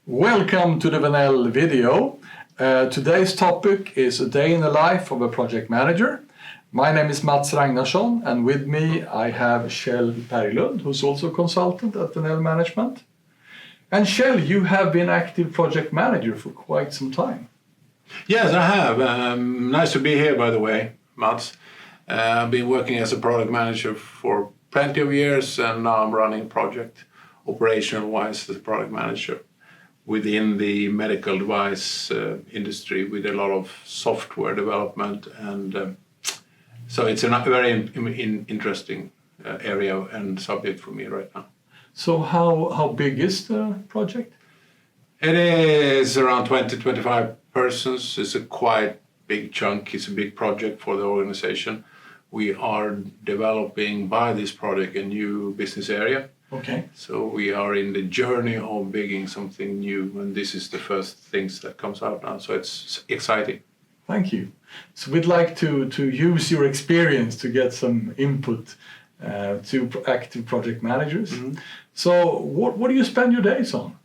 Welcome to the Wenell video. Today's topic is a day in the life of a project manager. My name is Mats Ragnarsson, and with me I have Kjell Berglund, who's also a consultant at Wenell Management. And Kjell, you have been active project manager for quite some time. Yes, I have. Nice to be here, by the way, Mats. I've been working as a product manager for plenty of years, and now I'm running a project operational-wise as a product manager within the medical device industry with a lot of software development. And so it's a very interesting area and subject for me right now. So how big is the project? It is around 20-25 persons. It's a quite big chunk. It's a big project for the organization. We are developing by this project a new business area. Okay. So we are in the journey of building something new, and this is the first things that comes out now. So it's exciting. Thank you. So we'd like to use your experience to get some input to active project managers. Mm-hmm. So what do you spend your days on?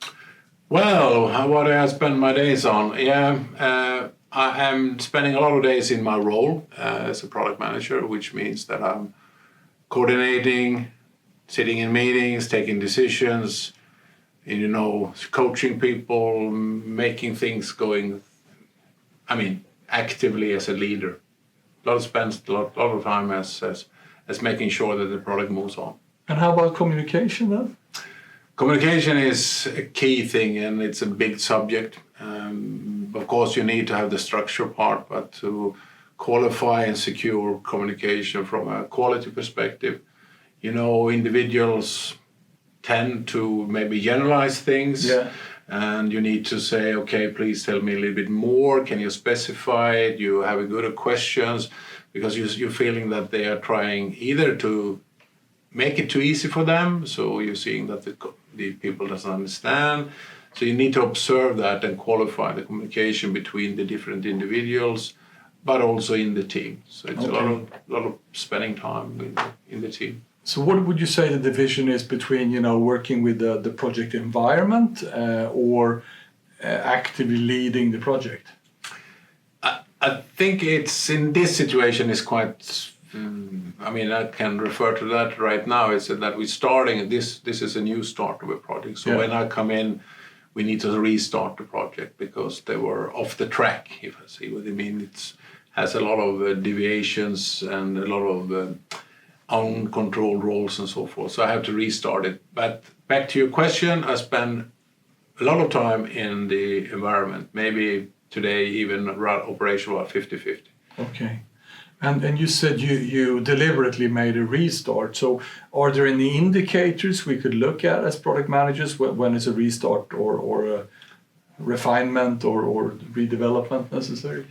Well, what do I spend my days on? I am spending a lot of days in my role as a product manager, which means that I'm coordinating, sitting in meetings, taking decisions, coaching people, making things going, actively as a leader. Spends a lot of time as making sure that the product moves on. And how about communication then? Communication is a key thing, and it's a big subject. Of course, you need to have the structure part, but to qualify and secure communication from a quality perspective, individuals tend to maybe generalize things, and you need to say, okay, please tell me a little bit more. Can you specify it? You have good questions, because you're feeling that they are trying either to make it too easy for them, so you're seeing that the people doesn't understand. So you need to observe that and qualify the communication between the different individuals, but also in the team. So it's a lot of spending time in the team. So what would you say the division is between, working with the project environment or actively leading the project? I think it's in this situation is quite. I can refer to that right now. Is that we're starting this is a new start of a project. So when I come in, we need to restart the project because they were off the track. If I see what I mean, it has a lot of deviations and a lot of uncontrolled roles and so forth. So I have to restart it. But back to your question, I spend a lot of time in the environment. Maybe today even operational 50-50. Okay. And you said you deliberately made a restart. So are there any indicators we could look at as product managers when it's a restart or a refinement or redevelopment necessary?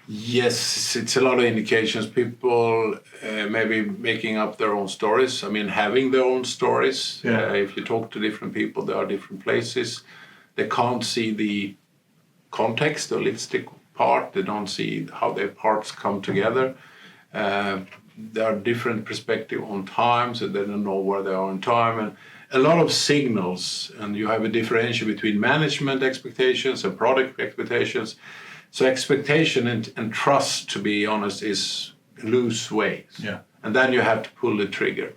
Yes, it's a lot of indications. People maybe making up their own stories. Having their own stories. If you talk to different people, there are different places. They can't see the context, the holistic part. They don't see how their parts come together. There are different perspectives on time, so they don't know where they are in time, and a lot of signals. And you have a differential between management expectations and product expectations. So expectation and trust, to be honest, is loose ways. Yeah. And then you have to pull the trigger,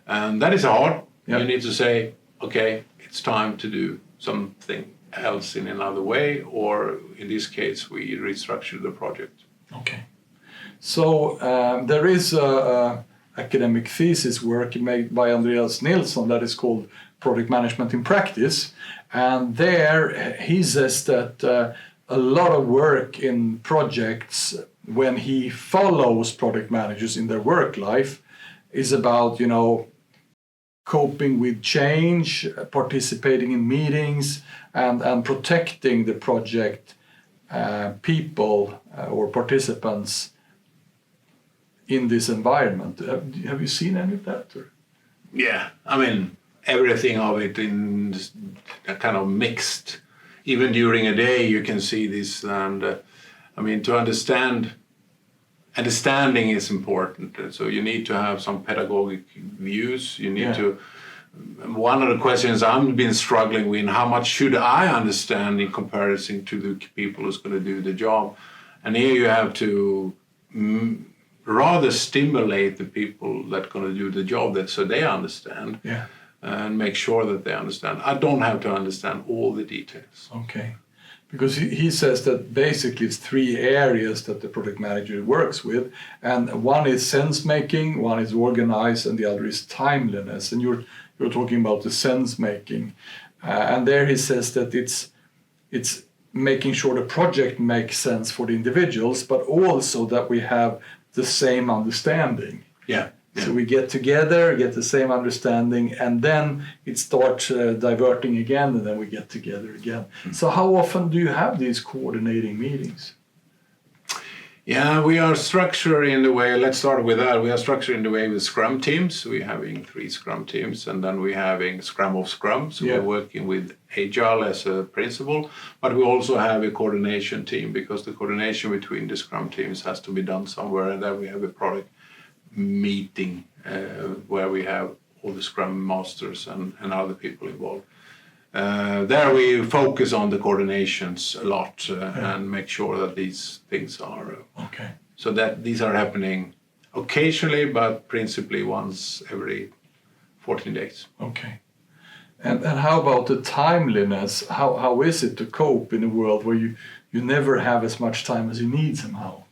and that is hard. Yeah. You need to say, okay, it's time to do something else in another way, or in this case we restructure the project. Okay. So there is a academic thesis work made by Andreas Nilsson that is called Project Management in Practice, and there he says that a lot of work in projects when he follows project managers in their work life is about coping with change, participating in meetings, and protecting the project people or participants in this environment. Have you seen any of that? Or? Yeah, everything of it in a kind of mixed. Even during a day, you can see this, and to understanding is important. So you need to have some pedagogic views. You need to one of the questions I've been struggling with, how much should I understand in comparison to the people who's going to do the job? And here you have to rather stimulate the people that are going to do the job so they understand, and make sure that they understand. I don't have to understand all the details. Okay. Because he says that basically it's 3 areas that the product manager works with, and one is sense making, one is organize, and the other is timeliness. And you're talking about the sense making, and there he says that it's making sure the project makes sense for the individuals, but also that we have the same understanding. Yeah. So we get together, get the same understanding, and then it starts diverting again, and then we get together again. So how often do you have these coordinating meetings? Yeah, we are structured in the way, let's start with that. We are structured in the way with Scrum teams. We're having 3 Scrum teams, and then we're having Scrum of Scrum. So we're working with Agile as a principle, but we also have a coordination team, because the coordination between the Scrum teams has to be done somewhere, and then we have a product meeting where we have all the Scrum masters and other people involved. There we focus on the coordinations a lot and make sure that these things are so that these are happening occasionally, but principally once every 14 days. Okay. And how about the timeliness? How is it to cope in a world where you never have as much time as you need somehow?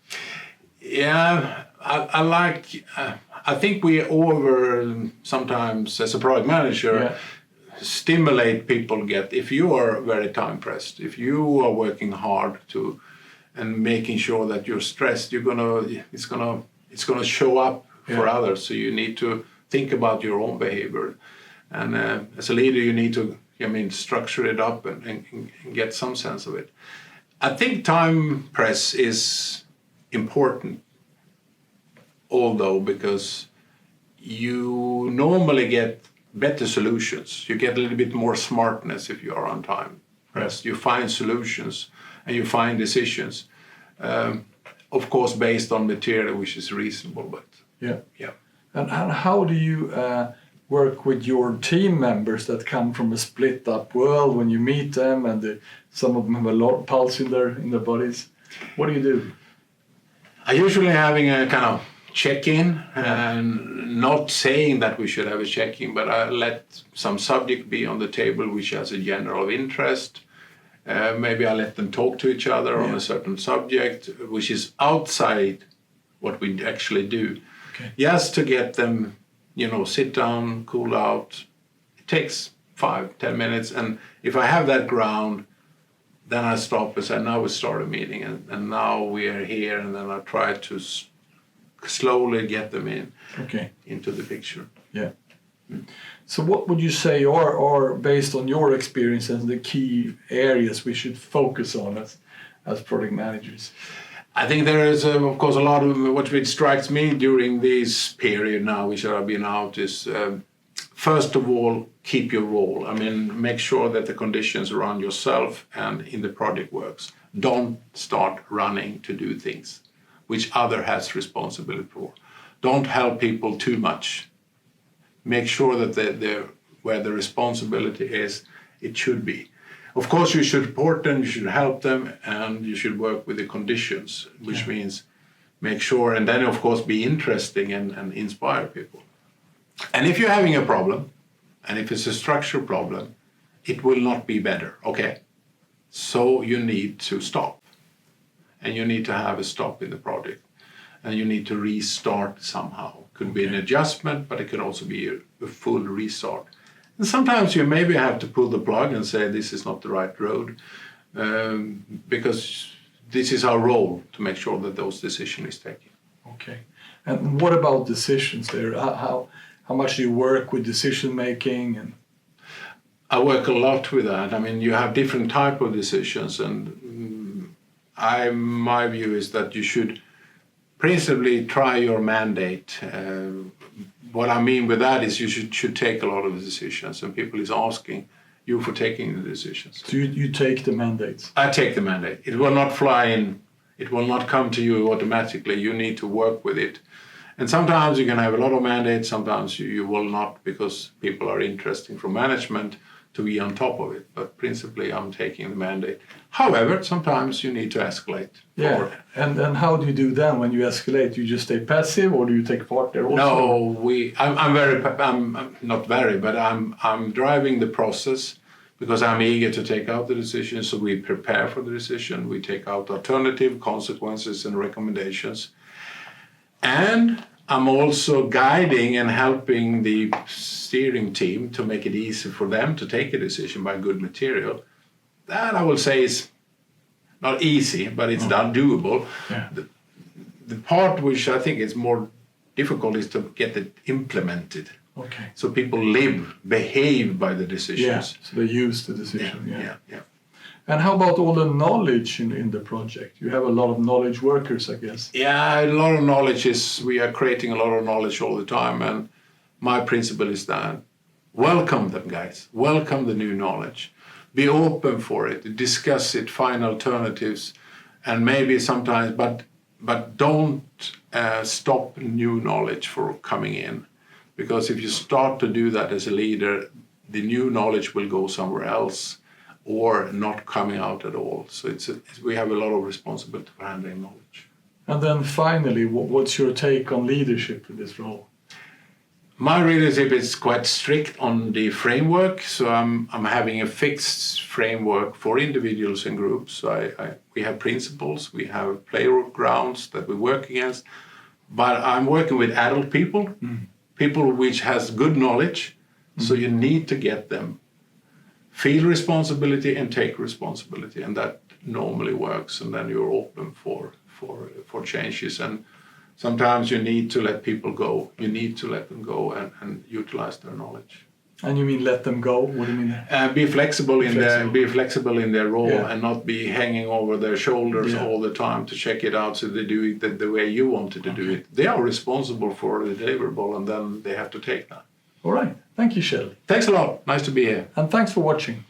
Yeah, I think we sometimes as a product manager stimulate people if you are very time pressed, if you are working hard and making sure that you're stressed, it's gonna show up for others. So you need to think about your own behavior, and as a leader you need to structure it up and get some sense of it. I think time press is important, although, because you normally get better solutions. You get a little bit more smartness if you are on time pressed. You find solutions and you find decisions, of course based on material which is reasonable. But And how do you work with your team members that come from a split up world when you meet them, and some of them have a lot of pulse in their bodies? What do you do? I usually having a kind of check-in, and not saying that we should have a check-in, but I let some subject be on the table which has a general interest. Maybe I let them talk to each other on a certain subject which is outside what we actually do. Just to get them, sit down, cool out. It takes 5-10 minutes, and if I have that ground, then I stop and say, now we start a meeting, and now we are here, and then I try to slowly get them into the picture. Yeah. So what would you say are based on your experience and the key areas we should focus on as product managers? I think there is, of course, a lot of what strikes me during this period now, which I've been out, is first of all, keep your role. Make sure that the conditions around yourself and in the project works. Don't start running to do things which other has responsibility for. Don't help people too much. Make sure that where the responsibility is, it should be. Of course, you should support them, you should help them, and you should work with the conditions, which means make sure, and then of course be interesting and inspire people. And if you're having a problem, and if it's a structural problem, it will not be better, okay? So you need to stop. And you need to have a stop in the project. And you need to restart somehow. Could be an adjustment, but it could also be a full restart. And sometimes you maybe have to pull the plug and say this is not the right road, because this is our role to make sure that those decisions is taken. Okay. And what about decisions there? How much do you work with decision making? And I work a lot with that. You have different type of decisions, and my view is that you should principally try your mandate. What I mean with that is you should take a lot of decisions, and people is asking you for taking the decisions. So you take the mandates? I take the mandate. It will not fly in. It will not come to you automatically. You need to work with it. And sometimes you can have a lot of mandates, sometimes you will not, because people are interesting from management to be on top of it. But principally, I'm taking the mandate. However, sometimes you need to escalate. Yeah, and how do you do then when you escalate? Do you just stay passive, or do you take part there also? No, I'm not very, but I'm driving the process because I'm eager to take out the decision. So we prepare for the decision. We take out alternative consequences and recommendations. And I'm also guiding and helping the steering team to make it easy for them to take a decision by good material. That I will say is not easy, but it's not doable. Yeah. The part which I think is more difficult is to get it implemented. Okay. So people behave by the decisions. Yeah, so they use the decision. Yeah. And how about all the knowledge in the project? You have a lot of knowledge workers, I guess. Yeah, a lot of knowledge we are creating a lot of knowledge all the time. And my principle is that welcome them, guys. Welcome the new knowledge. Be open for it, discuss it, find alternatives, and maybe sometimes, but don't stop new knowledge from coming in. Because if you start to do that as a leader, the new knowledge will go somewhere else or not coming out at all. So we have a lot of responsibility for handling knowledge. And then finally, what's your take on leadership in this role? My leadership is quite strict on the framework. So I'm having a fixed framework for individuals and groups. So we have principles, we have playgrounds that we work against. But I'm working with adult people, people which has good knowledge. So you need to get them. Feel responsibility and take responsibility, and that normally works. And then you're open for changes. And sometimes you need to let people go. You need to let them go and utilize their knowledge. And you mean let them go? What do you mean? Be flexible in their role, and not be hanging over their shoulders all the time to check it out so they do it the way you wanted to do it. They are responsible for the deliverable, and then they have to take that. All right. Thank you, Kjell. Thanks a lot. Nice to be here. And thanks for watching.